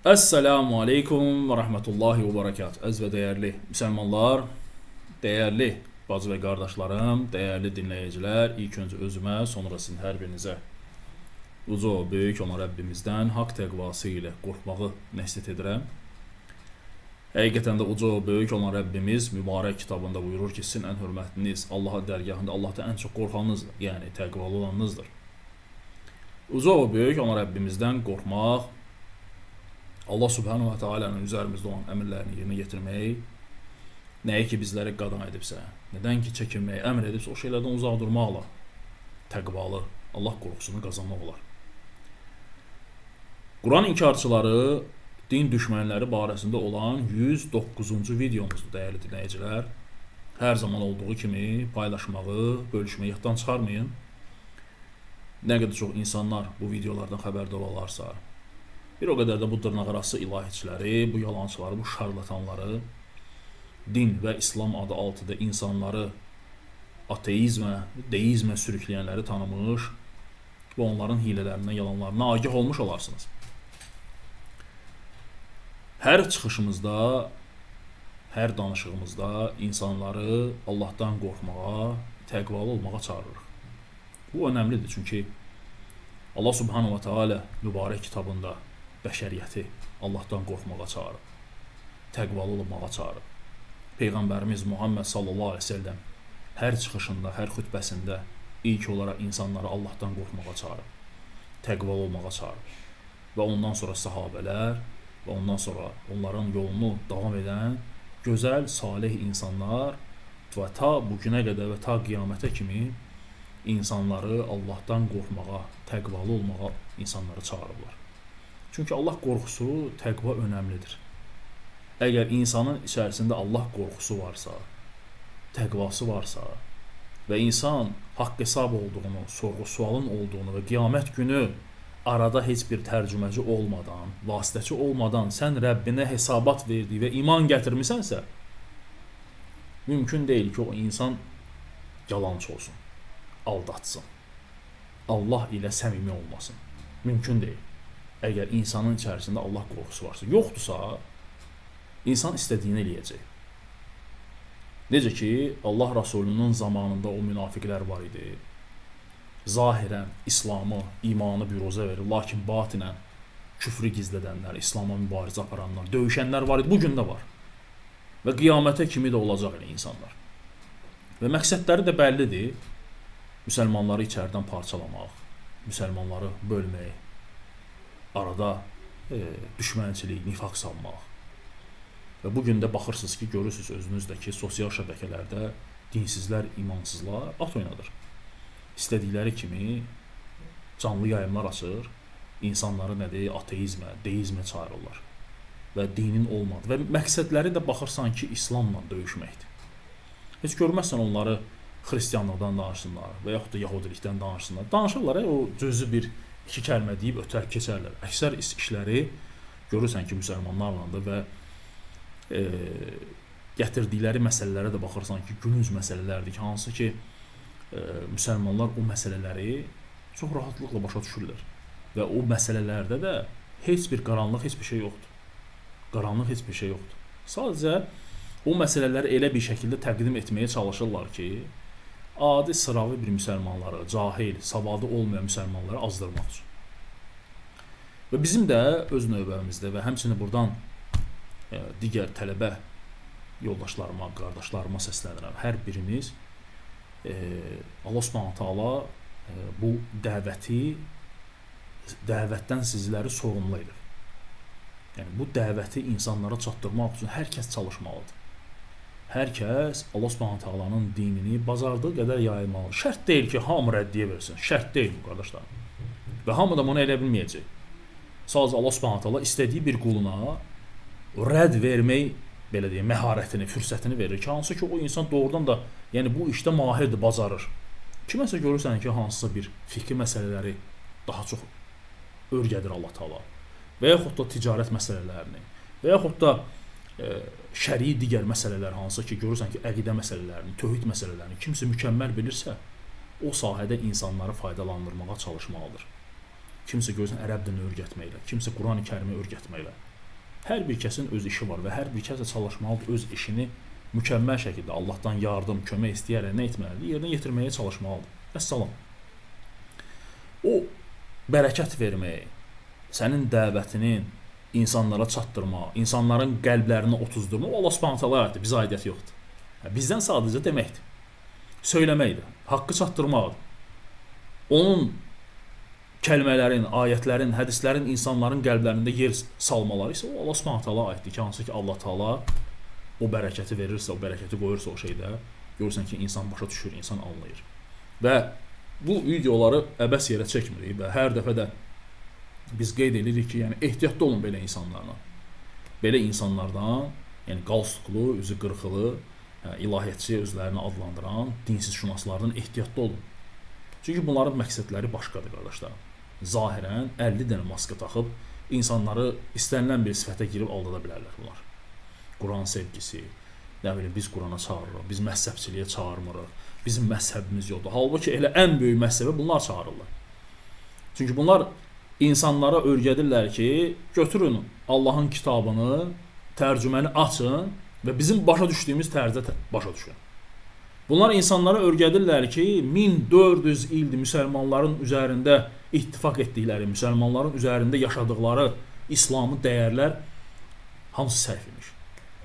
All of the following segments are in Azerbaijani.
Esselamu Aleyküm ve Rahmetullahi ve Berekatuhu. Əziz və dəyərli müsəlmanlar, dəyərli bacı və qardaşlarım, dəyərli dinləyicilər, ilk öncə özümə, sonra sizin hər birinizə uca o böyük olan Rəbbimizdən haqq təqvası ilə qorxmağı nəsihət edirəm. Həqiqətən də uca o böyük olan Rəbbimiz mübarək kitabında buyurur ki, sizin ən hörmətliniz Allah'a dərgahında Allah'tan ən çox qorxanınızdır, yəni təqvalı olanınızdır. Uca o böyük olan Rəbbimizdən qorxmaq, Allah Subhanahu wa Taala'nın üzərimizdə olan əmrlərini yerinə yetirmək, nəyi ki bizləri qadağan edibsə, nədən ki çəkinməyi əmr edibsə, o şeylərdən uzaq durmaqla təqvalı, Allah qorxusunu qazanmaq olar. Quran inkarçıları, din düşmənləri barəsində olan 109-cu videomuzdur, dəyərli dinləyicilər. Hər zaman olduğu kimi paylaşmağı, bölüşməyi yaddan çıxarmayın. Nə qədər çox insanlar bu videolardan xəbərdar olarsa, bir o qədər də bu dırnaqarası ilahiçiləri, bu yalançıları, bu şarlatanları, din və İslam adı altında insanları ateizmə, deizmə sürükləyənləri tanımış və onların hilələrindən, yalanlarına agah olmuş olarsınız. Hər çıxışımızda, hər danışığımızda insanları Allah'tan qorxmağa, təqvalı olmağa çağırırıq. Bu önəmlidir, çünki Allah Subhanahu wa Taala mübarək kitabında bəşəriyyəti Allah'tan qorxmağa çağırıb, təqvalı olmağa çağırıb. Peyğəmbərimiz Muhammed sallallahu aleyhi ve sellem hər çıxışında, hər xütbəsində ilk olaraq insanları Allah'tan qorxmağa çağırıb, təqvalı olmağa çağırıb. Və ondan sonra sahabələr və ondan sonra onların yolunu davam edən gözəl, salih insanlar və ta bugünə qədər və ta qiyamətə kimi insanları Allah'tan qorxmağa, təqvalı olmağa insanları çağırırlar. Çünki Allah qorxusu, təqva önəmlidir. Əgər insanın içərisində Allah qorxusu varsa, təqvası varsa və insan haqq hesab olduğunu, sorğu sualın olduğunu və qiyamət günü arada heç bir tərcüməci olmadan, vasitəçi olmadan sən Rəbbinə hesabat verdiyi və iman gətirmisənsə, mümkün deyil ki, o insan yalançı olsun, aldatsın, Allah ilə səmimi olmasın. Mümkün deyil. Əgər insanın içərisində Allah qorxusu varsa, yoxdursa, insan istədiyini eləyəcək. Necə ki, Allah Rasulunun zamanında o münafiqlər var idi. Zahirən İslamı, imanı büruzə verir, lakin batinən küfrü gizlədənlər, İslam'a mübarizə aparanlar, döyüşənlər var idi, bugün də var. Və qiyamətə kimi də olacaq elə insanlar. Və məqsədləri də bəllidir. Müsəlmanları içərdən parçalamaq, müsəlmanları bölmək, arada düşmənçilik, nifaq salmaq. Və bugün də baxırsınız ki, görürsünüz özünüzdə ki, sosial şəbəkələrdə dinsizlər, imansızlar at oynadır. İstədikləri kimi canlı yayımlar açır, insanları nədir, ateizmə, deizmə çağırırlar və dinin olmadı. Və məqsədləri də baxırsan ki, İslamla döyüşməkdir. Heç görməzsən onları xristianlıqdan danışsınlar və yaxud da yahudilikdən danışsınlar. Danışırlar, o cüzü bir iki kəlmə deyib ötər keçərlər. Əksər işləri görürsən ki, müsəlmanlarlandır və gətirdikləri məsələlərə də baxırsan ki, günüz məsələlərdir ki, hansı ki, müsəlmanlar o məsələləri çox rahatlıqla başa düşürlər. Və o məsələlərdə də heç bir qaranlıq, heç bir şey yoxdur. Qaranlıq heç bir şey yoxdur. Sadəcə o məsələləri elə bir şəkildə təqdim etməyə çalışırlar ki, adi sıravi bir müsəlmanları, cahil, savadı olmayan müsəlmanları azdırmaq üçün. Və bizim də öz növbəmizdə və həmçinin buradan digər tələbə yoldaşlarıma, qardaşlarıma səslənirəm. Hər birimiz Allah Subhanahu Taala bu dəvətdən sizləri sorumlu edir. Yəni bu dəvəti insanlara çatdırmaq üçün hər kəs çalışmalıdır. Hər kəs Allah Subhanahu Taala'nın dinini bacardığı qədər yaymalıdır. Şərt deyil ki, hamı rəddiyə versin. Şərt deyil bu, qardaşlar. Və hamı da bunu elə bilməyəcək. Sadəcə Allah Subhanahu Taala istədiyi bir quluna rədd vermək, belə deyək, məharətini, fürsətini verir ki, hansı ki, o insan doğrudan da, yəni bu işdə mahirdir, bacarır. Kiməsə görürsən ki, hansısa bir fikri məsələləri daha çox öyrədir Allah Taala. Və yaxud da ticarət məsələlərini, və yaxud da şərii digər məsələlər, hansı ki, görürsən ki, əqidə məsələlərini, tövhid məsələlərini kimsə mükəmməl bilirsə, o sahədə insanları faydalandırmağa çalışmalıdır. Kimsə görürsən ərəb dilini öyrətməklə, kimsə Quran-ı Kərimi öyrətməklə, Hər bir kəsin öz işi var və hər bir kəs də çalışmalıdır öz işini mükəmməl şəkildə Allahdan yardım, kömək istəyərək nə etməlidir? Yerinə yetirməyə çalışmalıdır. Vəssalam. O bərəkət vermək, sənin dəvətinin insanlara çatdırmaq, insanların qəlblərini otuzdurmaq, Allah Subhanahu taala ayətdir, bizə aidiyyəti yoxdur. Bizdən sadəcə deməkdir, söyləməkdir, haqqı çatdırmaqdır. Onun kəlmələrin, ayətlərin, hədislərin insanların qəlblərində yer salmaları isə o Allah Subhanahu taala aiddir ki, hansı ki Allah Taala o bərəkəti verirsə, o bərəkəti qoyursa o şeydə, görürsən ki, insan başa düşür, insan anlayır. Və bu videoları əbəs yerə çəkmirik və hər dəfə də biz qeyd edirik ki, yəni ehtiyatlı olun belə insanlarla. Belə insanlardan, yəni qalstuklu, üzü qırxılı, ilahiyyatçı özlərini adlandıran dinsiz şünaslardan ehtiyatlı olun. Çünki bunların məqsədləri başqadır, qardaşlar. Zahirən 50 dənə maska taxıb insanları istənilən bir sifətə girib aldada bilərlər bunlar. Quran sevgisi, nə bilim biz Qurana çağırırıq, biz məzhəbçiliyə çağırmırıq, bizim məzhəbimiz yoxdur. Halbuki elə ən böyük məzhəbə bunlar çağırırlar. Çünki bunlar insanlara öyrədirlər ki, götürün Allahın kitabını, tərcüməni açın və bizim başa düşdüyümüz tərzdə başa düşün. Bunlar insanlara öyrədirlər ki, 1400 ildir müsəlmanların üzərində ittifaq etdikləri, müsəlmanların üzərində yaşadıkları İslamı dəyərlər hamısı səhv imiş.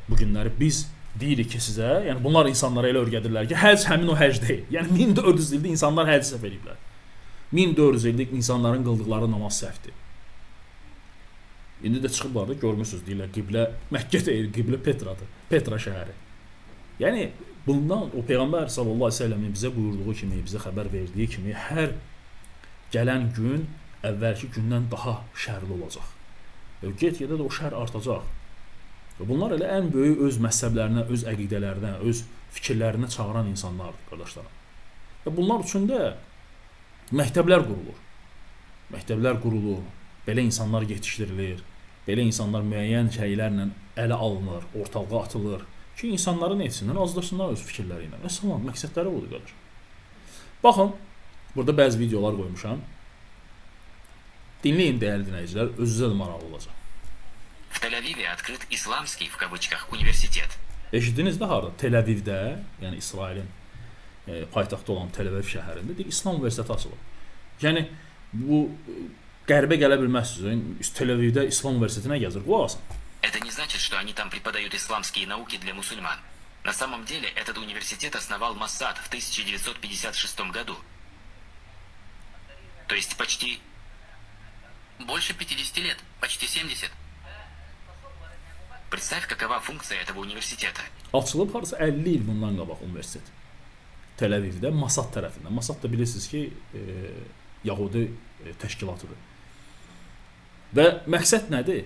Bu günləri biz deyirik ki sizə, yəni bunlar insanlara elə öyrədirlər ki, həcc həmin o həcc deyil. Yəni 1400 ildir insanlar həcc səhv ediblər. 1400 illik insanların qıldıqları namaz səhvdir. İndi də çıxıblar da görmüsünüz, deyirlər qiblə Məkkə deyil, qiblə Petradır, Petra şəhəri. Yəni bundan o Peyğəmbər sallallahu əleyhi və səlləmin bizə buyurduğu kimi, bizə xəbər verdiyi kimi hər gələn gün əvvəlki gündən daha şərli olacaq. Və get-gedə də o şər artacaq. Və bunlar elə ən böyük öz məzhəblərinə, öz əqidələrinə, öz fikirlərinə çağıran insanlardır, qardaşlar. Və bunlar üçün də məktəblər qurulur. Məktəblər qurulur, belə insanlar yetişdirilir, belə insanlar müəyyən şeylərlə ələ alınır, ortalığa atılır ki, insanların etsinlər, azdırsınlar öz fikirləri ilə. Və salam, məqsədləri budur, qardaş. Baxın, burada bəzi videolar qoymuşam. Dinləyin, dəyərli dinləyicilər, özünüzə də maraqlı olacaq. В Тель-Авиве открыт исламский, в кавычках, университет. Eşitdiniz də harda? Tel-Avivdə, yəni İsrailin paytaxtı olan Tel-Aviv şəhərində bir İslam universiteti açılıb. Yəni, bu qərbə gələ bilməzsiniz. Tel-Avivdə İslam universitetinə gəzir, qulaq asın. Это не значит, что они там преподают исламские науки для мусульман. На самом деле, этот университет основал Моссад в 1956 году. То есть почти... Больше 50 лет, почти 70. Представь, какова функция этого университета. Açılıb harasa 50 il bundan qabaq universitet. Tel-Avivdə, Mossad tərəfindən. Mossad da bilirsiniz ki, Yahudi təşkilatıdır. Və məqsəd nədir?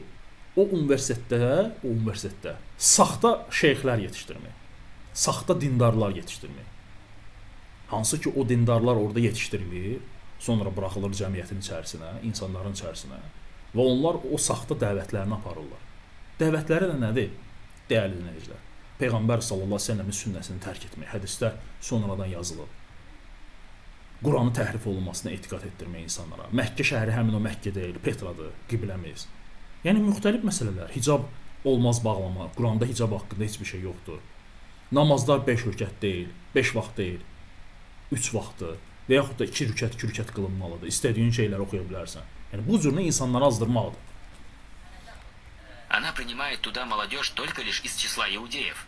O universitetdə saxta şeyxlər yetişdirmək, saxta dindarlar yetişdirmək. Hansı ki, o dindarlar orada yetişdirilir, sonra buraxılır cəmiyyətin içərisinə, insanların içərisinə və onlar o saxta dəvətlərini aparırlar. Dəvətləri də nədir? Dəyərli dinləyicilər, Peyğəmbər sallallahu əleyhi və səlləmin sünnəsini tərk etmək, hədislər sonradan yazılıb. Quranın təhrif olunmasına etiqad etdirmək insanlara. Məkkə şəhəri həmin o Məkkə deyil, Petradır, qibləmiz. Yəni müxtəlif məsələlər, hicab olmaz bağlama, Quranda hicab haqqında heç bir şey yoxdur. Namazlar 5 rükət deyil, 5 vaxt deyil, 3 vaxtdır və yaxud da 2 rükət qılınmalıdır. İstədiyin şeyləri oxuya bilərsən. Yəni bu cür insanları azdırmaqdır. Она принимает туда молодежь только лишь из числа иудеев.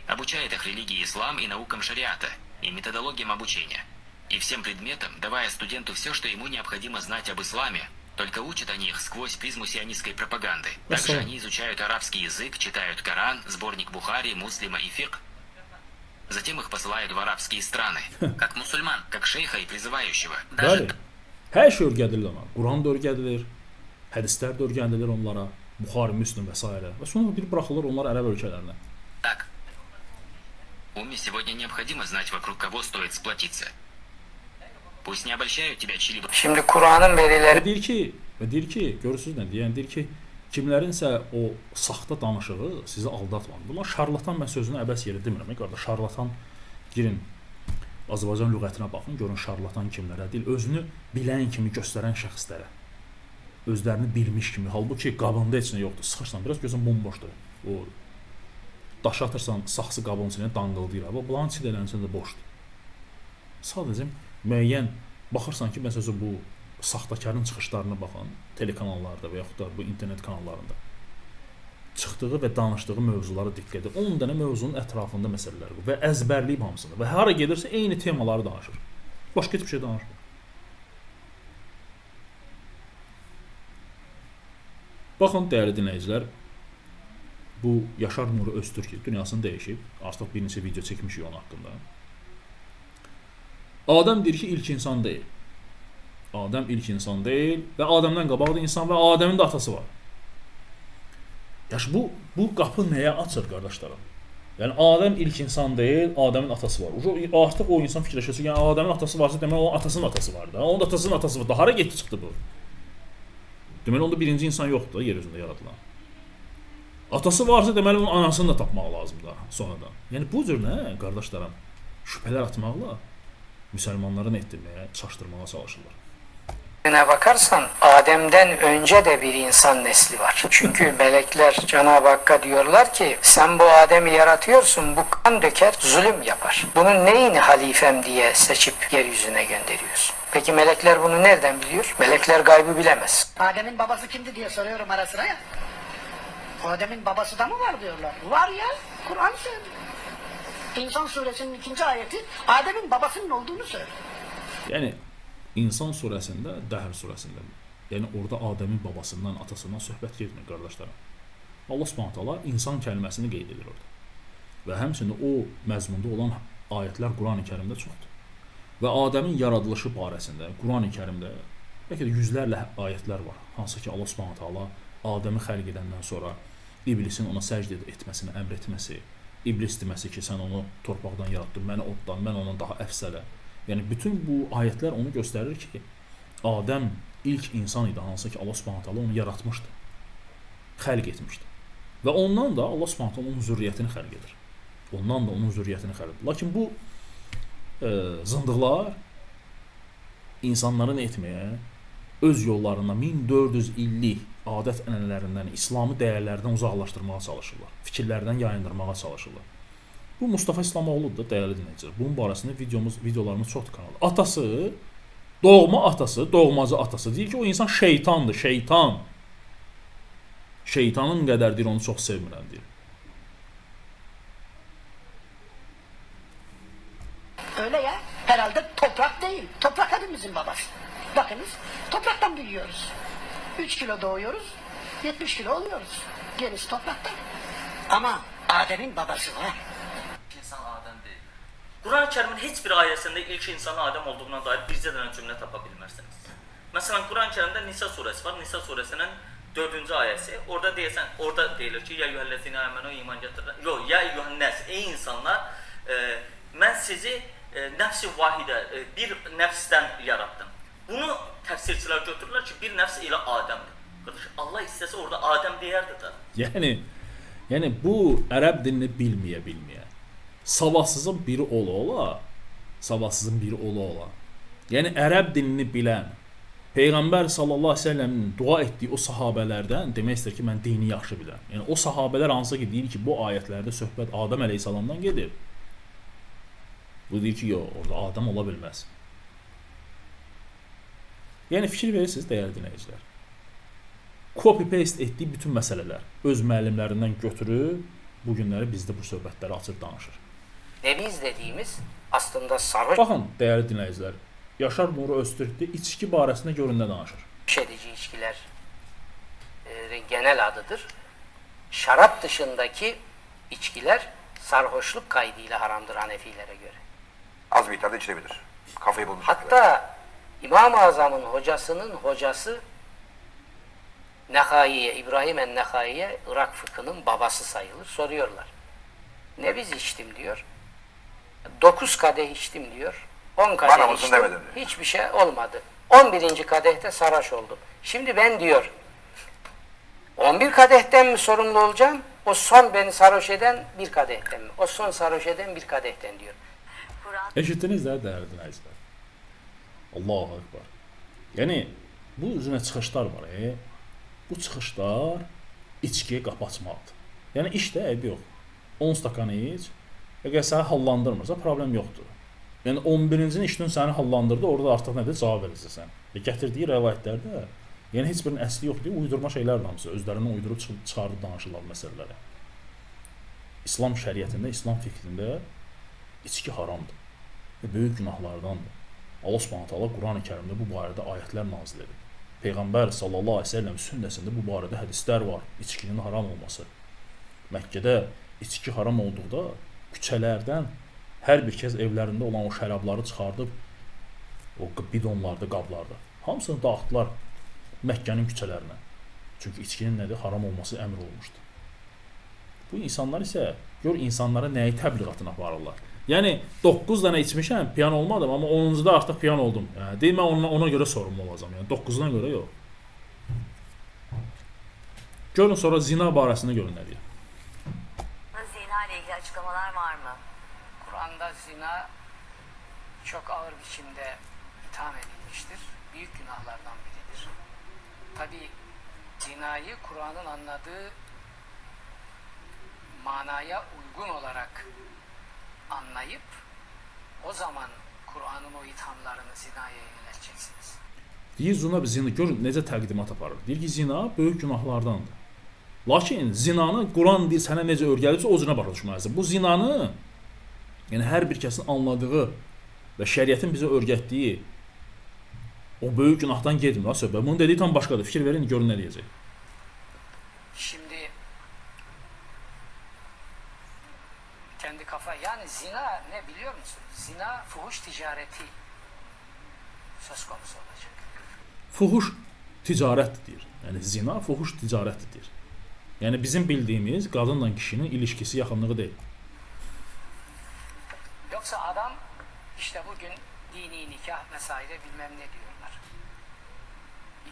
Обучает их религии ислам и наукам шариата, и методологиям обучения. И всем предметам, давая студенту все, что ему необходимо знать об исламе, только учат они их сквозь призму сионистской пропаганды. Также они изучают арабский язык, читают Коран, сборник Бухари, Муслима и фикх. Затем их посылают в арабские страны, как мусульман, как шейха и призывающего. Bəli, hər şey öyrədilir ona. Quran da öyrədilir, hədislər də öyrədilir onlara, Buxari, Müslim və s. Və sonra bir buraxılır onlar ərəb ölkələrinə. Так, Умме сегодня необходимо знать, вокруг кого стоит сплотиться. Pust ne обольщают тебя чьи-либо. Şimdi Kur'an'ın verileri Deyir ki, görürsünüz nə deyən, deyir ki, kimlərinsə o saxta danışığı sizi aldatmır. Bunlar şarlatan, mən sözünü əbəs yerə demirəm, qardaş. Şarlatan, girin Azərbaycan lüğətinə baxın, görün şarlatan kimlərə deyil, özünü bilən kimi göstərən şəxslərə. özlərini bilmiş kimi. Halbuki qabında heç nə yoxdur. Sıxırsan, biraz gözün bomboşdur. O daş atırsan, saxsı qabının içinə danqıldayır. Bunların içində də boşdur. Sadəcə müəyyən baxırsan ki, məsələn bu saxtakarın çıxışlarına baxın, telekanallarda və yaxud da bu internet kanallarında çıxdığı və danışdığı mövzulara diqqət edin. 10 dənə mövzunun ətrafında məsələlər var və əzbərləyib hamısını və hara gedirsə eyni temaları danışır. Başqa heç bir şey danışmır. Baxın, dəyərli dinləyicilər, bu Yaşar Nuri Öztürk dünyasını dəyişib. Artıq bir neçə video çəkmişik onun haqqında. Adəm deyir ki, ilk insan deyil. Adəm ilk insan deyil və Adəmdən qabaq da insan və Adəmin də atası var. Yaş bu qapı nəyə açır qardaşlarım? Yəni Adəm ilk insan deyil, Adəmin atası var. Artıq o insan fikirləşir ki, yəni Adəmin atası varsa demək onun atasının atası var da. Onun atasının atası var da. Hara getdi çıxdı bu? Deməli onda birinci insan yoxdur yer üzündə yaradılan. Atası varsa deməli onun anasını da tapmaq lazımdır sonradan. Yəni bu cür nə qardaşlarım? Şübhələr atmaqla müsəlmanları nə etdirməyə, çaşdırmağa çalışırlar. Bakarsan Adem'den önce de bir insan nesli var. Çünkü melekler Cenab-ı Hakk'a diyorlar ki sen bu Adem'i yaratıyorsun, bu kan döker, zulüm yapar. Bunun neyini halifem diye seçip yeryüzüne gönderiyorsun. Peki melekler bunu nereden biliyor? Melekler gaybı bilemez. Adem'in babası kimdi diye soruyorum ara sıra ya. Adem'in babası da mı var diyorlar. Var ya, Kur'an söylüyor. İnsan suresinin 2. ayeti Adem'in babasının olduğunu söylüyor. Yəni İnsan surəsində, Dəhr surəsində, yəni orada Adəmin babasından, atasından söhbət getmir qardaşlarım. Allah Subhanahu taala insan kəlməsini qeyd edir orada. Və həmçinin o məzmunda olan ayətlər Qurani-Kərimdə çoxdur. Və Adəmin yaradılışı barəsində Qurani-Kərimdə bəlkə də yüzlərlə ayətlər var. Hansı ki Allah Subhanahu taala Adəmi xəlq edəndən sonra iblisin ona səcdə etməsini əmr etməsi, iblis deməsi ki, sən onu torpaqdan yaratdın, məni oddan, mən ondan daha əfsələ. Yəni bütün bu ayətlər onu göstərir ki, Adəm ilk insan idi, hansı ki Allah Subhanahu taala onu yaratmışdı, xəlq etmişdi. Və ondan da Allah Subhanahu taala onun zürriyyətini xəlq edir. Ondan da onun zürriyyətini xəlq edir. Lakin bu zındıqlar insanların etməyə öz yollarından 1400 illik adət-ənənələrindən, İslami dəyərlərdən uzaqlaşdırmağa çalışırlar. Fikirlərdən yayındırmağa çalışırlar. Bu Mustafa İslamoğlu'dur da dəyərli dinləyicilər. Bunun barəsində videolarımız çoxdur kanalda. Atası, doğma atası, doğmacı atası deyir ki, o insan şeytandır, şeytan. Şeytanın qədər deyir, onu çox sevmirəm deyir. Öyle ya, herhalde toprak değil. Toprak hepimizin babası. Bakınız, topraktan büyüyoruz. 3 kilo doğuyoruz, 70 kilo oluyoruz. Gerisi topraktan. Ama Adem'in babası var. İnsan Adem değil. Kur'an-ı Kerim'in hiçbir ayesinde ilk insanın Adem olduğuna dair bircə dənə cümlə tapa bilmərsiniz. Mesela Kur'an-ı Kerim'de Nisa suresi var. Nisa suresinin 4. ayesi. Orada deyilir ki, ya eyyuhellezine amenu iman getirin. Yok, ya eyyuhannas, ey insanlar, mən sizi nəfs-i vahidə, bir nəfsdən yarattım. Bunu təfsirçilər götürürlər ki, bir nəfs ilə Adəmdir. Qardaş, Allah istəsə orada Adəm deyərdi də. Yəni bu ərəb dilini bilməyə. Savadsızın biri ola. Yəni ərəb dilini bilən Peyğəmbər sallallahu əleyhi və səlləmin dua etdiyi o sahabelərdən demək istəyir ki, mən dini yaxşı bilirəm. Yəni o sahabelər hansı ki deyir ki, bu ayətlərdə söhbət Adəm əleyhissalamdan gedir. Bu deyir ki, yox, orada Adəm ola bilməz. Yəni fikir verirsiniz dəyərli dinləyicilər. Copy-paste etdiyi bütün məsələlər öz müəllimlərindən götürüb bu günləri bizdə bu söhbətləri açıb danışır. Neviz dediğimiz aslında sarhoş Baxın, dəyərli dinləyicilər, Yaşar Nuri Öztürk içki barəsində göründə danışır. edici içkiler genel adıdır. Şarap dışındaki içkiler sarhoşluk kaydıyla haramdır Hanefilere göre. Az miktarda içilebilir. Kafayı bulmuş. Hatta İmam-ı Azam'ın hocasının hocası Nehaiye, İbrahim en-Nehaiye Irak fıkhının babası sayılır. Soruyorlar. Ne biz içtim diyor. 9 kadeh içtim diyor. 10 kadeh Bana mısın içtim. demedin diyor. Hiçbir şey olmadı. 11. kadehte sarhoş oldum. Şimdi ben diyor 11 kadehten mi sorumlu olacağım? O son beni sarhoş eden bir kadehten mi? O son sarhoş eden bir kadehten diyor. Eşitdiniz də dəyərli dinləyicilər. Allahu Ekber. Yəni bu üzünə çıxışlar var. Bu çıxışlar içkiyə qapı açmaqdır. Yəni işdə eybi yox. 10 stakan iç, əgər səni hallandırmırsa problem yoxdur. Yəni 11-ci işin səni hallandırdı, orada artıq nədir cavab verəcəksən. Gətirdiyi rəvayətlərdə yəni heç birinin əsli yoxdur, uydurma şeylər hamısı özlərindən uydurub çıxardıb danışırlar məsələləri. İslam şəriətində, İslam fikrində içki haramdır və böyük günahlardandır. Allah Subhanahu taala Qurani-Kərimdə bu barədə ayətlər nazil edib. Peyğəmbər sallallahu əleyhi və səlləm sünnəsində bu barədə hədislər var, içkinin haram olması. Məkkədə içki haram olduqda küçələrdən hər bir kəs evlərində olan o şərabları çıxardıb o bidonlarda, qablarda hamısını dağıtdılar Məkkənin küçələrinə. Çünki içkinin nədir? Haram olması əmr olunmuşdu. Bu insanlar isə gör insanlara nəyi təbliğatına aparırlar. Yəni 9 dənə içmişəm, piyan olmadım, amma 10-cuda artıq piyan oldum. Yəni deyim mən ona görə sorumlu olacağam. Yəni 9-dan görə yox. Görün sonra zina barəsində görün nə deyir. Zina ile ilgili açıklamalar var mı? Kur'an'da zina çok ağır biçimde itham edilmiştir. Büyük günahlardan biridir. Tabi zinayı Kur'an'ın anladığı manaya uygun olarak anlayıp o zaman Kur'an'ın o ithamlarını zinaya yönelteceksiniz. Deyir zina, görün necə təqdimat aparır. Deyir ki, zina böyük günahlardandır. Lakin zinanı Quran deyir sənə necə öyrədibsə o cürə başa düşməlisən. Bu zinanı yəni hər bir kəsin anladığı və şəriətin bizə öyrətdiyi o böyük günahdan getmir ha söhbət. Bunun dediyi tam başqadır. Fikir verin, görün nə deyəcək. Şimdi kendi kafa yani zina ne biliyor musun? Zina fuhuş ticareti söz konusu olacak. Fuhuş ticarətdir. Yəni zina fuhuş ticarətdir. Yəni bizim bildiyimiz qadınla kişinin ilişkisi, yaxınlığı deyil. Yoksa adam işte bugün dini nikah vesaire bilmem ne diyorlar.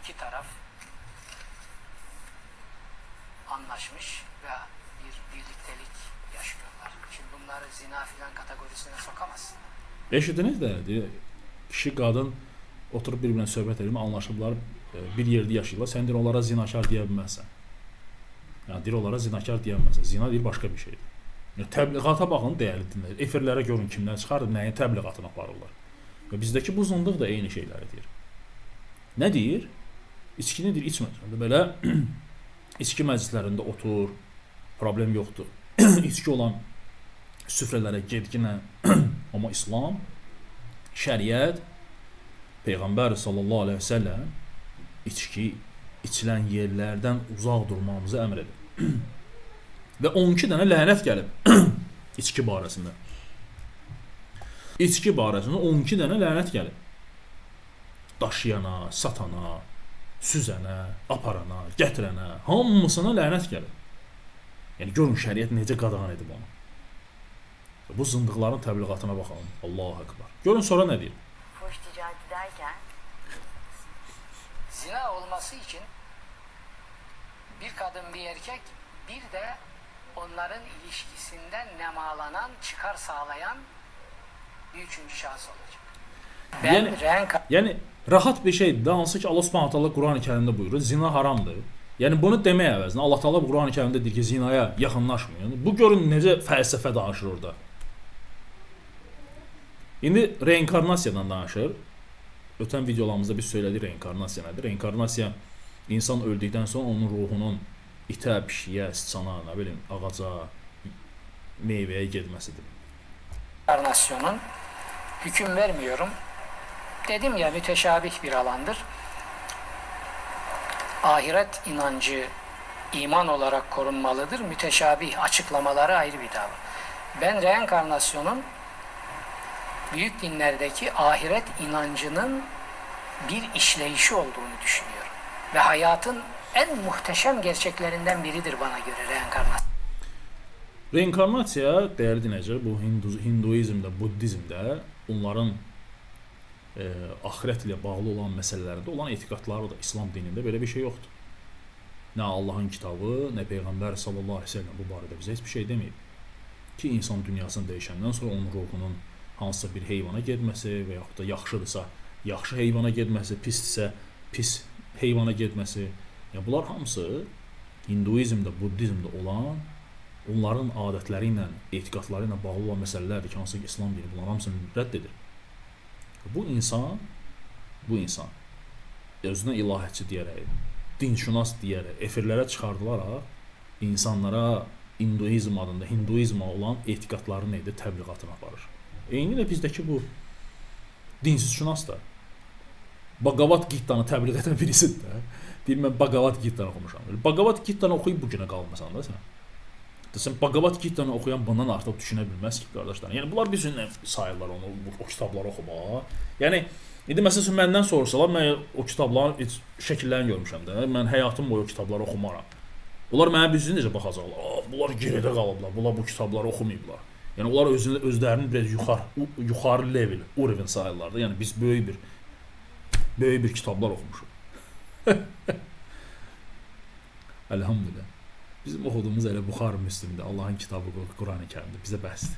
İki taraf anlaşmış ve bir birliktelik yaşıyorlar. Şimdi bunları zina filan kategorisine sokamazsın. Eşidiniz də, deyir, kişi, qadın oturub bir-birinə söhbət edib, anlaşıblar, bir yerdə yaşayırlar. Sən deyir onlara zinakar deyə bilməzsən. Yəni deyir onlara zinakar deyə bilməzsən. Zina deyir başqa bir şeydir. Yəni təbliğata baxın, dəyərli dinləyicilər. Efirlərə görün kimlər çıxarıb, nəyin təbliğatını aparırlar. Və bizdəki bu zındıq da eyni şeyləri deyir. Nə deyir? İçkini deyir içmə. Belə içki məclislərində otur, problem yoxdur. İçki olan süfrələrə gedginə. Amma İslam, şəriət, Peyğəmbər sallallahu aleyhi və səlləm içki içilən yerlərdən uzaq durmamızı əmr edir. Və 12 dənə lənət gəlib içki barəsində. İçki barəsində 12 dənə lənət gəlib. Daşıyana, satana, süzənə, aparana, gətirənə, hamısına lənət gəlib. Yəni görün şəriət necə qadağan edib onu. Bu zındıqların təbliğatına baxalım. Allahu Ekber. Görün sonra nə deyir? Fuhuş ticareti derken Zina olması için bir kadın bir erkek bir de onların ilişkisinden nemalanan, çıkar sağlayan bir üçüncü şahıs olacak. Yəni rahat bir şeydir. Hansı ki Allah Subhanahu taala Qurani-Kərimdə buyurur, zina haramdır. Yəni bunu demək əvəzinə Allah Taala Qurani-Kərimdə deyir ki, zinaya yaxınlaşmayın. Bu görün necə fəlsəfə danışır orada. İndi reinkarnasiyadan danışır. Ötən videolarımızda biz söylədik reinkarnasiya nədir? Reinkarnasiya insan öldükdən sonra onun ruhunun itə, pişiyə, sıçana, nə bilim, ağaca, meyvəyə getməsidir. Reinkarnasyonun hüküm vermiyorum. Dedim ya müteşabih bir alandır. Ahiret inancı iman olarak korunmalıdır. Müteşabih açıklamaları ayrı bir dava. Ben reenkarnasyonun büyük dinlerdeki ahiret inancının bir işleyişi olduğunu düşünüyorum. Ve hayatın en muhteşem gerçeklerinden biridir bana göre reenkarnasyon. Reinkarnasiya, dəyərli dinləyicilər, bu Hinduizmdə, Buddizmdə onların axirət ilə bağlı olan məsələlərdə olan etiqadları da İslam dinində belə bir şey yoxdur. Nə Allahın kitabı, nə Peyğəmbər sallallahu əleyhi və səlləm bu barədə bizə heç bir şey deməyib. Ki insan dünyasını dəyişəndən sonra onun ruhunun hansısa bir heyvana getməsi və yaxud da yaxşıdırsa yaxşı heyvana getməsi, pisdirsə pis heyvana getməsi, yəni bunlar hamısı Hinduizmdə, Buddizmdə olan onların adətləri ilə, etiqadları ilə bağlı olan məsələlərdir ki, hansı ki, İslam dini bunların hamısını rədd edir. Bu insan özünə ilahətçi deyərək, dinşünas deyərək, efirlərə çıxardılaraq insanlara Hinduizm adında, Hinduizmə olan etiqadları nə edir, təbliğatını aparır. Eynilə bizdəki bu dinsizşünas da Bhagavad Gita'nı təbliğ edən birisidir də. Deyir, mən Bhagavad Gita'nı oxumuşam. Bhagavad Gita'nı oxuyub bu günə qalmasan da sən. Sən Bhagavad Gita'nı oxuyan bundan artıq düşünə bilməz ki, qardaşlar. Yəni bunlar bir üçün sayırlar onu, o kitabları oxumağa. Yəni indi məsələn məndən sorsalar, mən o kitabların şəkillərini görmüşəm də. Mən həyatım boyu o kitabları oxumaram. Onlar mənə bir necə baxacaqlar. Bunlar geridə qalıblar. Bunlar bu kitabları oxumayıblar. Yəni onlar özlərini biraz yuxarı level, uровень sayırlar da. Yəni biz böyük bir kitablar oxumuşuq. Elhamdülillah. Bizim oxuduğumuz elə Buxari Müslimdir. Allahın kitabı Qurani-Kərimdir. Bizə bəsdir.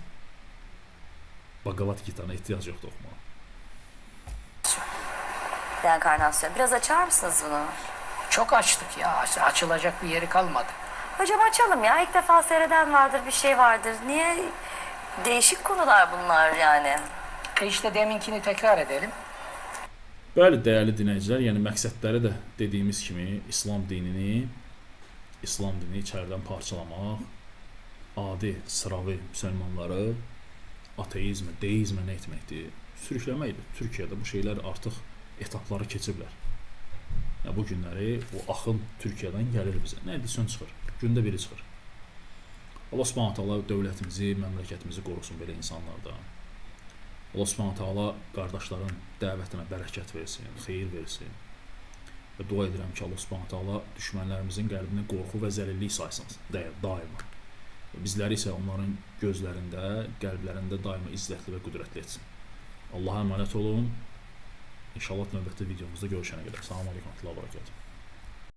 Bhagavad Gita'na ehtiyac yoxdur oxumağa. Reenkarnasyon. Biraz açar mısınız bunu? Çok açtık ya. Açılacak bir yeri kalmadı. Hocam açalım ya. İlk defa seyreden vardır, bir şey vardır. Niye? Değişik konular bunlar yani. İşte deminkini tekrar edelim. Bəli, dəyərli dinləyicilər, yəni məqsədləri də dediyimiz kimi İslam dinini içəridən parçalamaq, adi, sıravi müsəlmanları ateizmə, deizmə nə etməkdir? Sürükləməkdir. Türkiyədə bu şeylər artıq etapları keçiblər. Yəni, bu günləri bu axın Türkiyədən gəlir bizə. Nə edilsin çıxır? Gündə biri çıxır. Allah Subhanahu taala dövlətimizi, məmləkətimizi qorusun belə insanlardan. Allah Subhanahu taala qardaşların dəvətinə bərəkət versin, xeyir versin. Və dua edirəm ki, Allah Subhanahu taala düşmənlərimizin qəlbini qorxu və zəlillik saysın daima. Bizləri isə onların gözlərində, qəlblərində daima izzətli və qüdrətli etsin. Allah'a əmanət olun. İnşallah növbəti videomuzda görüşənə qədər. Salam əleykum və rəhmətullah və bərəkətuh.